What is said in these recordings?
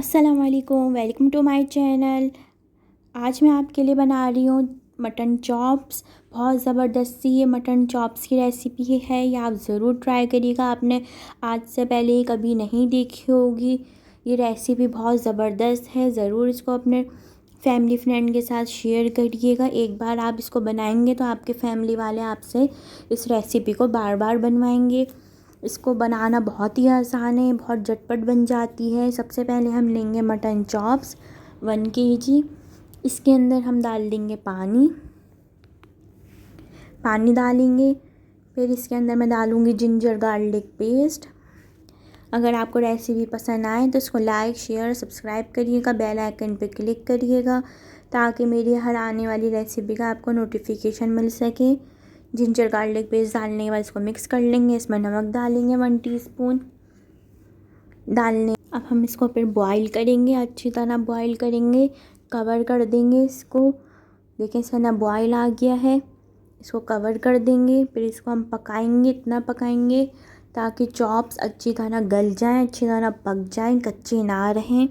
अस्सलाम वालेकुम, welcome to my channel. आज मैं आपके लिए बना रही हूँ मटन चॉप्स। बहुत ज़बरदस्त सी ये मटन चॉप्स की रेसिपी है, ये आप ज़रूर ट्राई करिएगा। आपने आज से पहले कभी नहीं देखी होगी। ये रेसिपी बहुत ज़बरदस्त है, ज़रूर इसको अपने फैमिली फ्रेंड के साथ शेयर करिएगा। एक बार आप इसको बनाएंगे तो आपके फैमिली वाले आपसे इस रेसिपी को बार बार बनवाएंगे। इसको बनाना बहुत ही आसान है, बहुत झटपट बन जाती है। सबसे पहले हम लेंगे मटन चॉप्स 1 kg। इसके अंदर हम डाल देंगे पानी डालेंगे। फिर इसके अंदर मैं डालूँगी जिंजर गार्लिक पेस्ट। अगर आपको रेसिपी पसंद आए तो इसको लाइक शेयर सब्सक्राइब करिएगा, बेल आइकन पर क्लिक करिएगा ताकि मेरी हर आने वाली रेसिपी का आपको नोटिफिकेशन मिल सके। जिंजर गार्लिक पेस्ट डालने के बाद इसको मिक्स कर लेंगे। इसमें नमक डालेंगे 1 टीस्पून डालने। अब हम इसको फिर बॉईल करेंगे, अच्छी तरह बॉईल करेंगे, कवर कर देंगे इसको। देखिए इसका ना बॉईल आ गया है, इसको कवर कर देंगे। फिर इसको हम पकाएंगे, इतना पकाएंगे ताकि चॉप्स अच्छी तरह गल जाएं, अच्छी तरह पक जाएं, कच्चे ना रहें।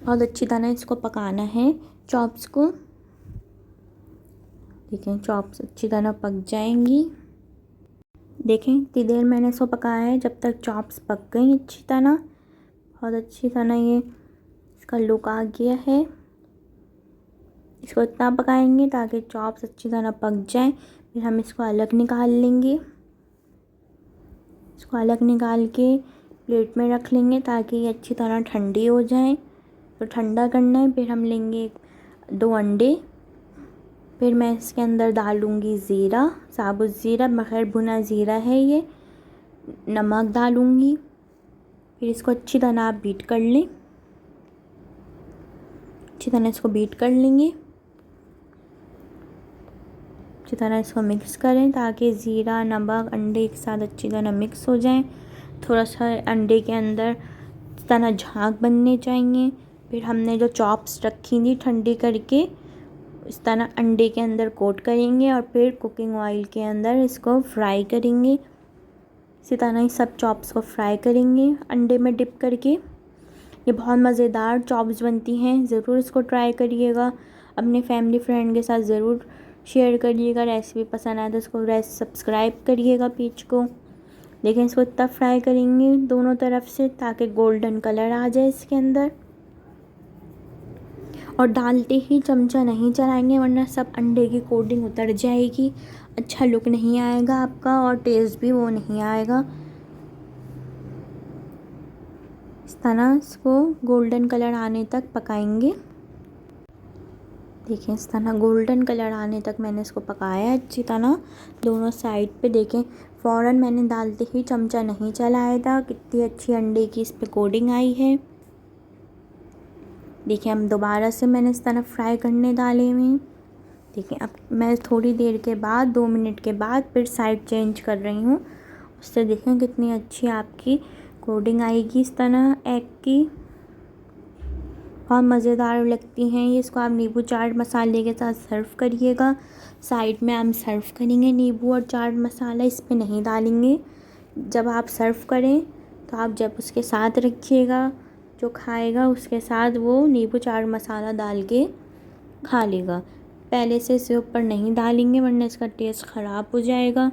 बहुत अच्छी तरह इसको पकाना है चॉप्स को। देखें चॉप्स अच्छी तरह पक जाएंगी। देखें इतनी देर मैंने इसको पकाया है, जब तक चॉप्स पक गई अच्छी तरह, बहुत अच्छी तरह ये इसका लुक आ गया है। इसको इतना पकाएंगे ताकि चॉप्स अच्छी तरह पक जाएं। फिर हम इसको अलग निकाल लेंगे। इसको अलग निकाल के प्लेट में रख लेंगे ताकि ये अच्छी तरह ठंडी हो जाए। तो ठंडा करना है। फिर हम लेंगे 2 अंडे। फिर मैं इसके अंदर डालूँगी ज़ीरा, साबुत ज़ीरा, बग़ैर भुना ज़ीरा है ये। नमक डालूँगी। फिर इसको अच्छी तरह आप बीट कर लें, अच्छी तरह इसको बीट कर लेंगे। अच्छी तरह इसको मिक्स करें ताकि ज़ीरा, नमक, अंडे एक साथ अच्छी तरह मिक्स हो जाएं। थोड़ा सा अंडे के अंदर इस तरह झाग बनने चाहिए। फिर हमने जो चॉप्स रखी थी ठंडी करके, इस तरह अंडे के अंदर कोट करेंगे और फिर कुकिंग ऑयल के अंदर इसको फ्राई करेंगे। इसी तरह ही सब चॉप्स को फ्राई करेंगे अंडे में डिप करके। ये बहुत मज़ेदार चॉप्स बनती हैं, ज़रूर इसको ट्राई करिएगा। अपने फैमिली फ्रेंड के साथ ज़रूर शेयर करिएगा। रेसिपी पसंद आए तो इसको सब्सक्राइब करिएगा पेज को। लेकिन इसको इतना फ्राई करेंगे दोनों तरफ से ताकि गोल्डन कलर आ जाए इसके अंदर। और डालते ही चमचा नहीं चलाएंगे वरना सब अंडे की कोटिंग उतर जाएगी, अच्छा लुक नहीं आएगा आपका और टेस्ट भी वो नहीं आएगा। इस तरह इसको गोल्डन कलर आने तक पकाएंगे। देखें इस तरह गोल्डन कलर आने तक मैंने इसको पकाया अच्छी तरह दोनों साइड पे। देखें फ़ौरन मैंने डालते ही चमचा नहीं चलाया था, कितनी अच्छी अंडे की इस पर कोटिंग आई है। देखिए हम दोबारा से मैंने इस तरह फ्राई करने डाले हुए हैं। देखिए अब मैं थोड़ी देर के बाद 2 मिनट के बाद फिर साइड चेंज कर रही हूँ। उससे देखें कितनी अच्छी आपकी कोटिंग आएगी इस तरह एग की। बहुत मज़ेदार लगती हैं ये। इसको आप नींबू चाट मसाले के साथ सर्व करिएगा। साइड में हम सर्व करेंगे नींबू और चाट मसाला इस पर नहीं डालेंगे। जब आप सर्व करें तो आप जब उसके साथ रखिएगा, जो खाएगा उसके साथ वो नींबू चाट मसाला डाल के खा लेगा। पहले से इसे ऊपर नहीं डालेंगे वरना इसका टेस्ट ख़राब हो जाएगा।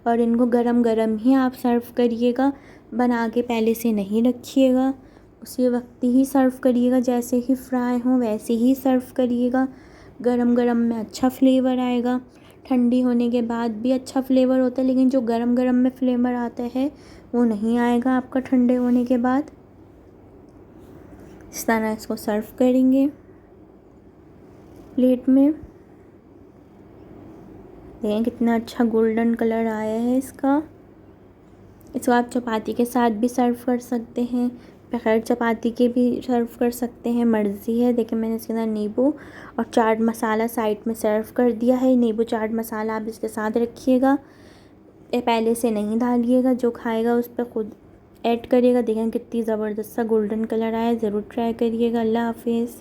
और इनको गरम गरम ही आप सर्व करिएगा, बना के पहले से नहीं रखिएगा। उसी वक्त ही सर्व करिएगा, जैसे ही फ्राई हों वैसे ही सर्व करिएगा। गरम गरम में अच्छा फ्लेवर आएगा, ठंडी होने के बाद भी अच्छा फ्लेवर होता है, लेकिन जो गरम गरम में फ्लेवर आता है वो नहीं आएगा आपका ठंडे होने के बाद। इस तरह इसको सर्व करेंगे प्लेट में। देखें कितना अच्छा गोल्डन कलर आया है इसका। इसको आप चपाती के साथ भी सर्व कर सकते हैं, बगैर चपाती के भी सर्व कर सकते हैं, मर्ज़ी है। देखिए मैंने इसके अंदर नींबू और चाट मसाला साइड में सर्व कर दिया है। नींबू चाट मसाला आप इसके साथ रखिएगा, पहले से नहीं डालिएगा, जो खाएगा उस पर खुद ऐड करिएगा। देखें कितनी ज़बरदस्त सा गोल्डन कलर आया, ज़रूर ट्राई करिएगा। अल्लाह हाफिज़।